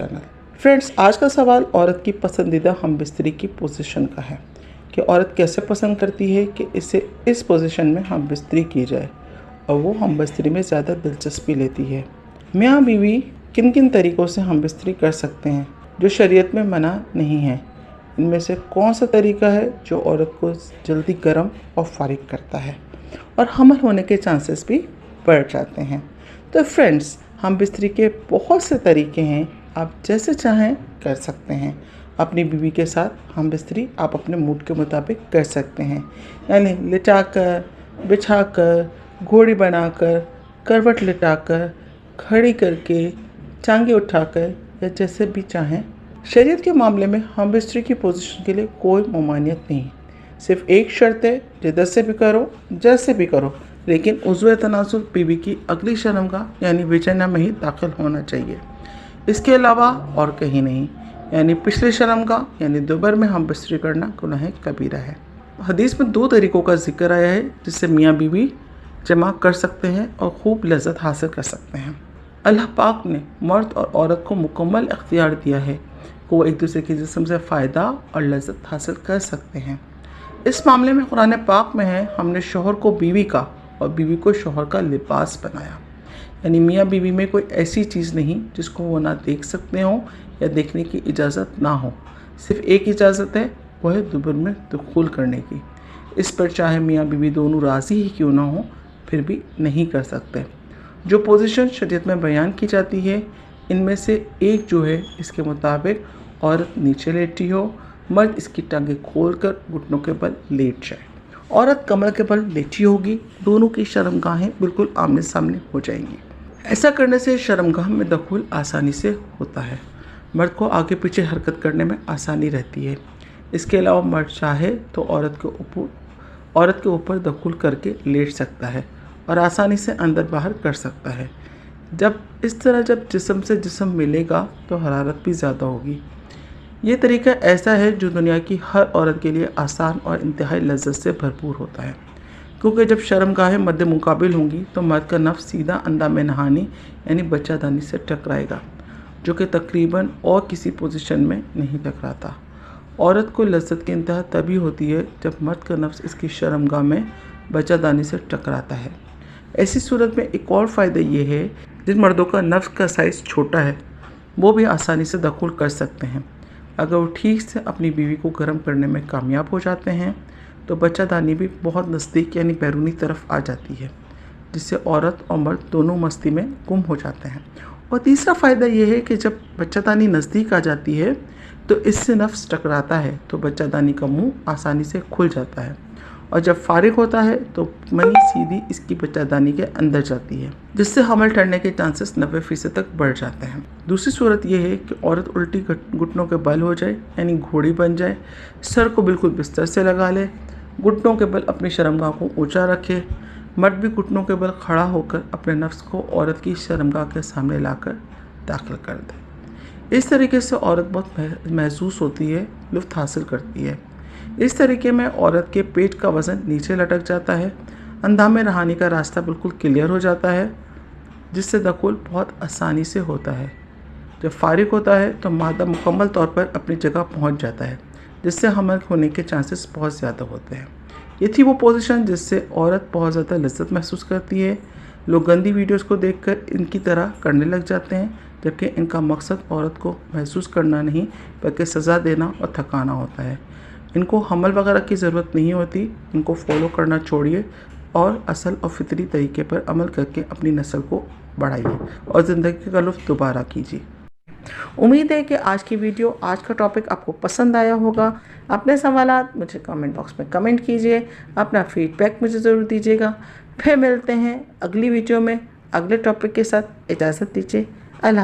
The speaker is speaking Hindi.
चैनल। फ्रेंड्स, आज का सवाल औरत की पसंदीदा हमबिस्तरी की पोजीशन का है कि औरत कैसे पसंद करती है कि इसे इस पोजीशन में हमबिस्तरी की जाए और वो हमबिस्तरी में ज़्यादा दिलचस्पी लेती है। मियाँ बीवी किन किन तरीक़ों से हमबिस्तरी कर सकते हैं जो शरीयत में मना नहीं है? इनमें से कौन सा तरीका है जो औरत को जल्दी गर्म और फारिग करता है और हमल होने के चांसेस भी बढ़ जाते हैं? तो फ्रेंड्स, हमबिस्तरी के बहुत से तरीके हैं, आप जैसे चाहें कर सकते हैं। अपनी बीवी के साथ हमबिस्तरी आप अपने मूड के मुताबिक कर सकते हैं, यानी लिटाकर, बिछाकर, घोड़ी बनाकर, करवट लिटाकर, खड़ी करके, टांगे उठाकर या जैसे भी चाहें। शरीयत के मामले में हमबिस्तरी की पोजीशन के लिए कोई ममानियत नहीं, सिर्फ एक शर्त है, जिधर से भी करो, जैसे भी करो, लेकिन उज़्व तनासुल बीवी की अगली शर्मगाह यानी विजना में ही दाखिल होना चाहिए, इसके अलावा और कहीं नहीं। यानी पिछले शर्मगाह यानी दुबर में हमबिस्तरी करना गुनाह कबीरा है। हदीस में 2 तरीक़ों का जिक्र आया है जिससे मियाँ बीवी जमा कर सकते हैं और खूब लज्जत हासिल कर सकते हैं। अल्लाह पाक ने मर्द और औरत को मुकम्मल इख्तियार दिया है कि वो एक दूसरे के जिस्म से फ़ायदा और लज्जत हासिल कर सकते हैं। इस मामले में कुरान पाक में है, हमने शोहर को बीवी का और बीवी को शोहर का लिबास बनाया। यानी मियाँ बीवी में कोई ऐसी चीज़ नहीं जिसको वो ना देख सकते हों या देखने की इजाज़त ना हो। सिर्फ़ एक इजाज़त है, वो है दुबर में दुखूल करने की। इस पर चाहे मियाँ बीवी दोनों राज़ी ही क्यों ना हो, फिर भी नहीं कर सकते। जो पोजीशन शरीयत में बयान की जाती है, इनमें से एक जो है, इसके मुताबिक औरत नीचे लेटी हो, मर्द इसकी टांगें खोलकर घुटनों के बल लेट जाए। औरत कमर के बल लेटी होगी, दोनों की शर्मगाहें बिल्कुल आमने सामने हो जाएंगी। ऐसा करने से शर्मगाह में दखूल आसानी से होता है। मर्द को आगे पीछे हरकत करने में आसानी रहती है। इसके अलावा मर्द चाहे तो औरत के ऊपर दखूल करके लेट सकता है और आसानी से अंदर बाहर कर सकता है। जब जिस्म से जिस्म मिलेगा तो हरारत भी ज़्यादा होगी। ये तरीका ऐसा है जो दुनिया की हर औरत के लिए आसान और इंतहाई लज्जत से भरपूर होता है, क्योंकि जब शर्मगाहें मद्दे मुकाबिल होंगी तो मर्द का नफ्स सीधा अंदा में नहानी यानी बच्चादानी से टकराएगा, जो कि तकरीबन और किसी पोजीशन में नहीं टकराता। औरत को लज्जत की इंतहा तभी होती है जब मर्द का नफ्स इसकी शर्मगाह में बच्चादानी से टकराता है। ऐसी सूरत में एक और फ़ायदा ये है, जिन मर्दों का नफ्स का साइज़ छोटा है वो भी आसानी से दखूल कर सकते हैं। अगर वो ठीक से अपनी बीवी को गर्म करने में कामयाब हो जाते हैं तो बच्चादानी भी बहुत नज़दीक यानी बैरूनी तरफ आ जाती है, जिससे औरत और मर्द दोनों मस्ती में गुम हो जाते हैं। और तीसरा फ़ायदा यह है कि जब बच्चादानी नज़दीक आ जाती है तो इससे नफ्स टकराता है तो बच्चादानी का मुंह आसानी से खुल जाता है, और जब फारिग होता है तो मनी सीधी इसकी बच्चादानी के अंदर जाती है, जिससे हमल ठहरने के चांसेस 90% तक बढ़ जाते हैं। दूसरी सूरत यह है कि औरत उल्टी घुटनों के बल हो जाए यानी घोड़ी बन जाए, सर को बिल्कुल बिस्तर से लगा ले, घुटनों के बल अपनी शर्मगाह को ऊंचा रखे, मर्द भी घुटनों के बल खड़ा होकर अपने नफ्स को औरत की शर्मगाह के सामने लाकर दाखिल कर दे। इस तरीके से औरत बहुत महसूस होती है, लुत्फ़ हासिल करती है। इस तरीके में औरत के पेट का वज़न नीचे लटक जाता है, अंधा में नहाने का रास्ता बिल्कुल क्लियर हो जाता है, जिससे दखूल बहुत आसानी से होता है। जब फारिग होता है तो मादा मुकम्मल तौर पर अपनी जगह पहुंच जाता है, जिससे हमल होने के चांसेस बहुत ज़्यादा होते हैं। ये थी वो पोजीशन जिससे औरत बहुत ज़्यादा लज्जत महसूस करती है। लोग गंदी वीडियोस को देखकर इनकी तरह करने लग जाते हैं, जबकि इनका मकसद औरत को महसूस करना नहीं बल्कि सज़ा देना और थकाना होता है। इनको हमल वगैरह की ज़रूरत नहीं होती, इनको फॉलो करना छोड़िए और असल और फितरी तरीके पर अमल करके अपनी नस्ल को बढ़ाइए और ज़िंदगी का लुत्फ़ दोबारा कीजिए। उम्मीद है कि आज की वीडियो, आज का टॉपिक आपको पसंद आया होगा। अपने सवालात मुझे कमेंट बॉक्स में कमेंट कीजिए, अपना फीडबैक मुझे ज़रूर दीजिएगा। फिर मिलते हैं अगली वीडियो में अगले टॉपिक के साथ। इजाज़त दीजिए। अल्लाह।